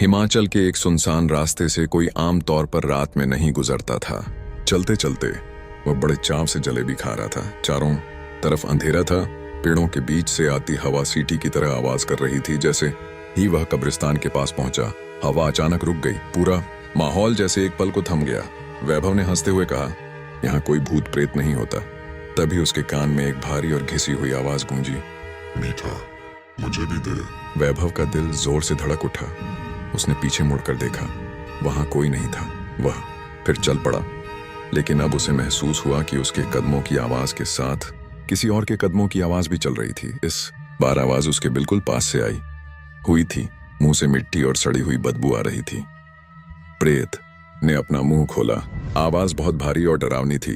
हिमाचल के एक सुनसान रास्ते से कोई आम तौर पर रात में नहीं गुजरता था। चलते चलते वह बड़े चाव से जलेबी खा रहा था। चारों तरफ अंधेरा था। पेड़ों के बीच से आती हवा सीटी की तरह आवाज कर रही थी। जैसे ही वह कब्रिस्तान के पास पहुंचा, हवा अचानक रुक गई। पूरा माहौल जैसे एक पल को थम गया। वैभव ने हंसते हुए कहा, यहाँ कोई भूत प्रेत नहीं होता। तभी उसके कान में एक भारी और घिसी हुई आवाज गूंजी, मीठा, मुझे भी दे। वैभव का दिल जोर से धड़क उठा। उसने पीछे मुड़कर देखा, वहां कोई नहीं था। वह फिर चल पड़ा, लेकिन अब उसे महसूस हुआ कि उसके कदमों की आवाज के साथ किसी और के कदमों की आवाज भी चल रही थी। इस बार आवाज उसके बिल्कुल पास से आई हुई थी। मुंह से मिट्टी और सड़ी हुई बदबू आ रही थी। प्रेत ने अपना मुंह खोला। आवाज बहुत भारी और डरावनी थी।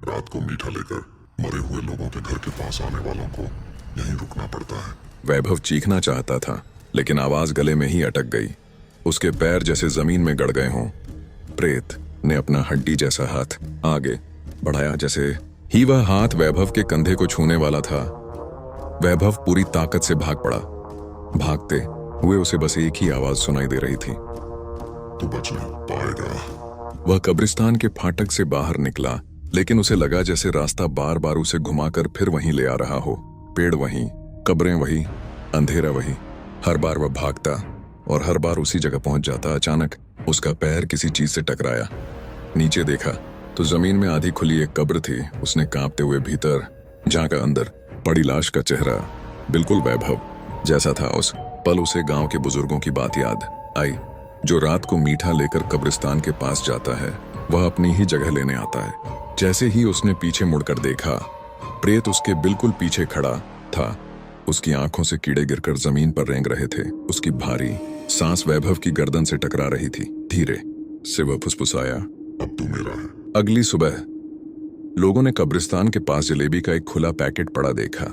रात को मीठा लेकर मरे हुए लोगों के घर के पास आने वालों को यहीं रुकना पड़ता है। वैभव चीखना चाहता था, लेकिन आवाज गले में ही अटक गई। उसके पैर जैसे जमीन में गड़ गए हों। प्रेत ने अपना हड्डी जैसा हाथ आगे बढ़ाया। जैसे ही वह हाथ वैभव के कंधे को छूने वाला था, वैभव पूरी ताकत से भाग पड़ा। भागते हुए उसे बस एक ही आवाज सुनाई दे रही थी, तू बच नहीं पाएगा। वह कब्रिस्तान के फाटक से बाहर निकला, लेकिन उसे लगा जैसे रास्ता बार बार उसे घुमाकर फिर वहीं ले आ रहा हो। पेड़ वहीं, कब्रें वहीं, अंधेरा वहीं। हर बार वह भागता और हर बार उसी जगह पहुंच जाता। अचानक उसका पैर किसी चीज से टकराया। नीचे देखा तो जमीन में आधी खुली एक कब्र थी। उसने कांपते हुए भीतर झांका। अंदर पड़ी लाश का चेहरा बिल्कुल वैभव जैसा था। उस पल उसे गांव के बुजुर्गों की बात याद आई, जो रात को मीठा लेकर कब्रिस्तान के पास जाता है, वह अपनी ही जगह लेने आता है। जैसे ही उसने पीछे मुड़कर देखा, प्रेत उसके बिल्कुल पीछे खड़ा था। उसकी आंखों से कीड़े गिरकर जमीन पर रेंग रहे थे। उसकी भारी सांस वैभव की गर्दन से टकरा रही थी। धीरे से वह फुसफुसाया, अब तू मेरा है। अगली सुबह लोगों ने कब्रिस्तान के पास जलेबी का एक खुला पैकेट पड़ा देखा।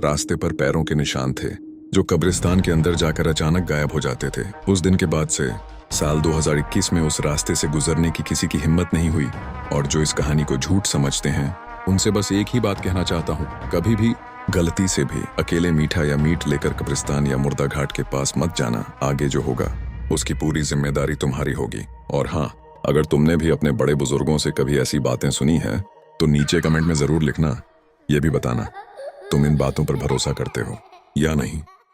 रास्ते पर पैरों के निशान थे, जो कब्रिस्तान के अंदर जाकर अचानक गायब हो जाते थे। उस दिन के बाद से साल 2021 में उस रास्ते से गुजरने की किसी की हिम्मत नहीं हुई। और जो इस कहानी को झूठ समझते हैं, उनसे बस एक ही बात कहना चाहता हूँ, कभी भी गलती से भी अकेले मीठा या मीट लेकर कब्रिस्तान या मुर्दा घाट के पास मत जाना। आगे जो होगा उसकी पूरी जिम्मेदारी तुम्हारी होगी। और हाँ, अगर तुमने भी अपने बड़े बुजुर्गों से कभी ऐसी बातें सुनी हैं, तो नीचे कमेंट में जरूर लिखना। यह भी बताना तुम इन बातों पर भरोसा करते हो या नहीं।